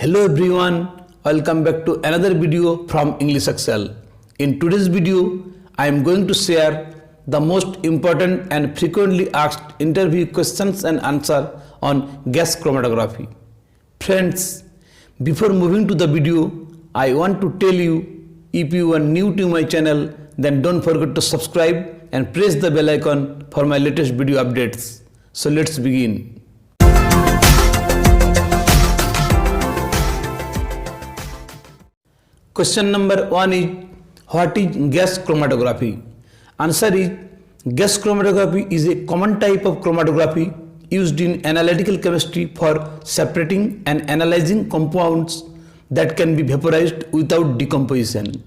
Hello everyone, welcome back to another video from English Excel. In today's video, I am going to share the most important and frequently asked interview questions and answer on gas chromatography. Friends, before moving to the video, I want to tell you, if you are new to my channel, then don't forget to subscribe and press the bell icon for my latest video updates. So let's begin. Question number 1 is, what is gas chromatography? Answer is, gas chromatography is a common type of chromatography used in analytical chemistry for separating and analyzing compounds that can be vaporized without decomposition.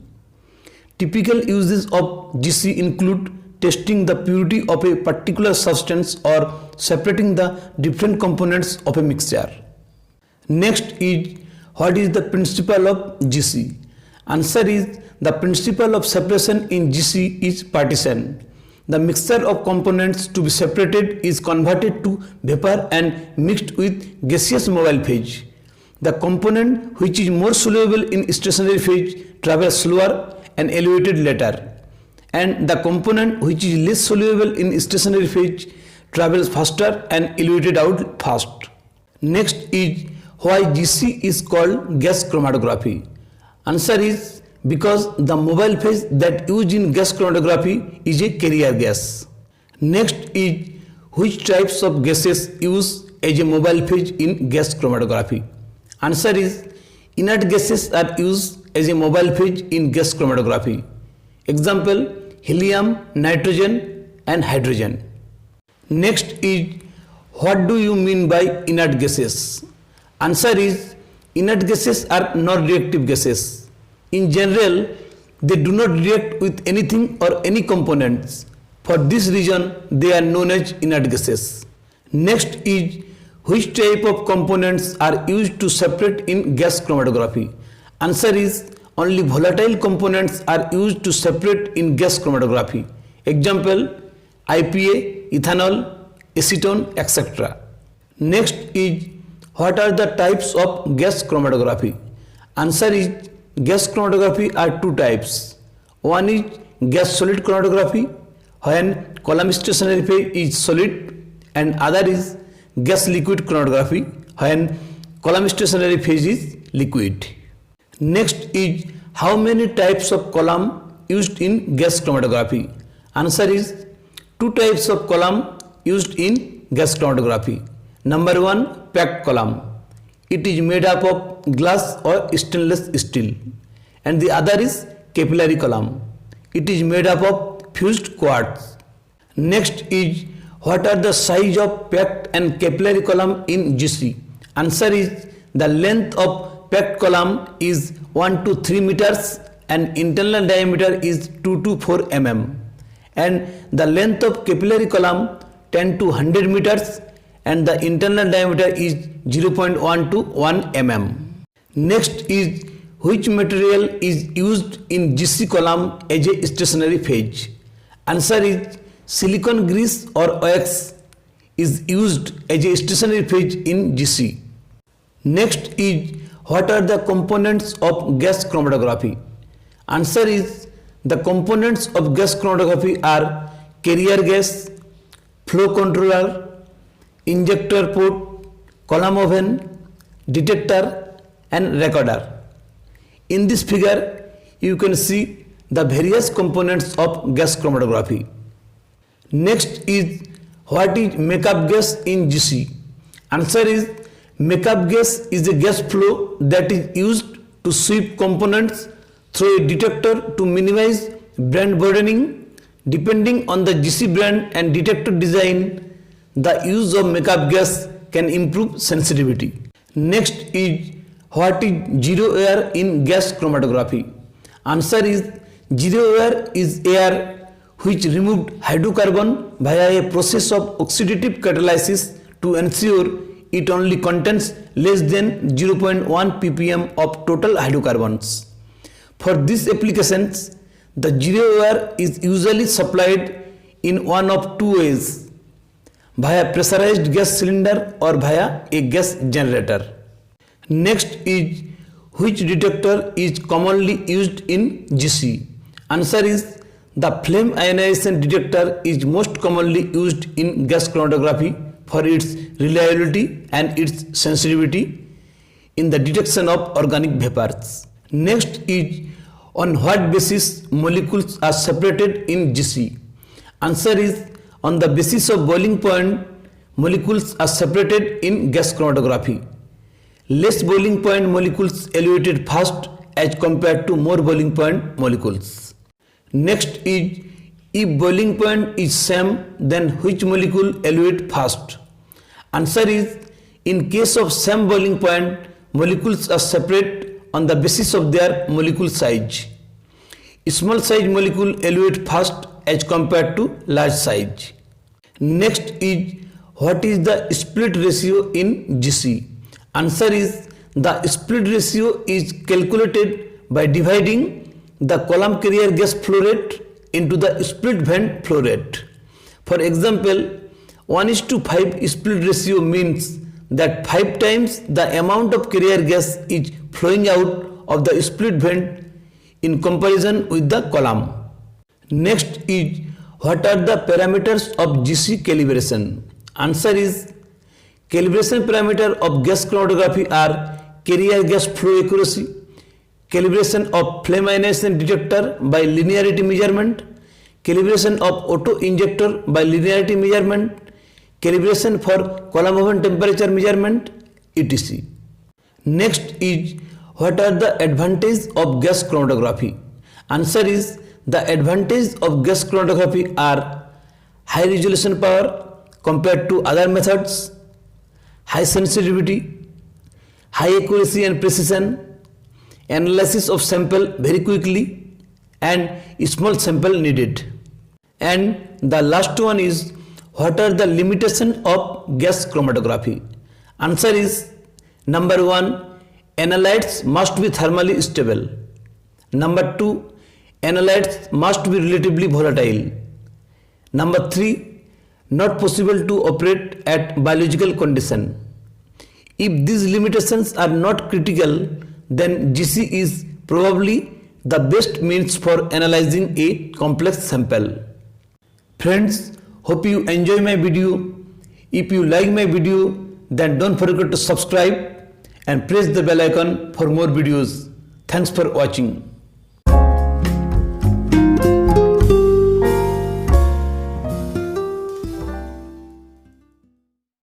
Typical uses of GC include testing the purity of a particular substance or separating the different components of a mixture. Next is, what is the principle of GC? Answer is, the principle of separation in GC is partition. The mixture of components to be separated is converted to vapor and mixed with gaseous mobile phase. The component which is more soluble in stationary phase travels slower and elevated later, and the component which is less soluble in stationary phase travels faster and elevated out fast. Next is, why GC is called gas chromatography? Answer is, because the mobile phase that used in gas chromatography is a carrier gas. Next is, which types of gases use as a mobile phase in gas chromatography? Answer is, inert gases are used as a mobile phase in gas chromatography. Example, helium, nitrogen and hydrogen. Next is, what do you mean by inert gases? Answer is, inert gases are non-reactive gases. In general, they do not react with anything or any components. For this reason, they are known as inert gases. Next is, which type of components are used to separate in gas chromatography? Answer is, only volatile components are used to separate in gas chromatography. Example, IPA, ethanol, acetone, etc. Next is, what are the types of gas chromatography? Answer is, gas chromatography are two types. One is gas solid chromatography, when column stationary phase is solid, and other is gas liquid chromatography, when column stationary phase is liquid. Next is, how many types of column used in gas chromatography? Answer is, two types of column used in gas chromatography. Number 1, packed column. It is made up of glass or stainless steel. And the other is capillary column. It is made up of fused quartz. Next is, what are the size of packed and capillary column in GC? Answer is, the length of packed column is 1 to 3 meters and internal diameter is 2 to 4 mm. And the length of capillary column 10 to 100 meters and the internal diameter is 0.1 to 1 mm. Next is, which material is used in GC column as a stationary phase? Answer is, silicon grease or wax is used as a stationary phase in GC. Next is, what are the components of gas chromatography? Answer is, the components of gas chromatography are carrier gas, flow controller, injector port, column oven, detector and recorder. In this figure, you can see the various components of gas chromatography. Next is, what is makeup gas in GC? Answer is, makeup gas is a gas flow that is used to sweep components through a detector to minimize brand burdening. Depending on the GC brand and detector design, the use of makeup gas can improve sensitivity. Next is, what is zero air in gas chromatography? Answer is, zero air is air which removed hydrocarbon via a process of oxidative catalysis to ensure it only contains less than 0.1 ppm of total hydrocarbons. For these applications, the zero air is usually supplied in one of two ways: via pressurized gas cylinder or via a gas generator. Next is, which detector is commonly used in GC? Answer is, the flame ionization detector is most commonly used in gas chromatography for its reliability and its sensitivity in the detection of organic vapors. Next is, on what basis molecules are separated in GC? Answer is, on the basis of boiling point, molecules are separated in gas chromatography. Less boiling point molecules elevated fast as compared to more boiling point molecules. Next is, if boiling point is same, then which molecule elevate fast? Answer is, in case of same boiling point, molecules are separate on the basis of their molecule size. Small size molecule elevate fast as compared to large size. Next is, what is the split ratio in GC? Answer is, the split ratio is calculated by dividing the column carrier gas flow rate into the split vent flow rate. For example, 1:5 split ratio means that 5 times the amount of carrier gas is flowing out of the split vent in comparison with the column. Next is, what are the parameters of GC calibration? Answer is, calibration parameter of gas chromatography are carrier gas flow accuracy, calibration of flame ionization detector by linearity measurement, calibration of auto injector by linearity measurement, calibration for column oven temperature measurement, etc. Next is, what are the advantages of gas chromatography? Answer is, the advantages of gas chromatography are high resolution power compared to other methods, high sensitivity, high accuracy and precision, analysis of sample very quickly, and small sample needed. And the last one is, what are the limitations of gas chromatography? Answer is, number 1, analytes must be thermally stable. Number 2, analytes must be relatively volatile. Number 3, not possible to operate at biological condition. If these limitations are not critical, then GC is probably the best means for analyzing a complex sample. Friends, hope you enjoy my video. If you like my video, then don't forget to subscribe and press the bell icon for more videos. Thanks for watching.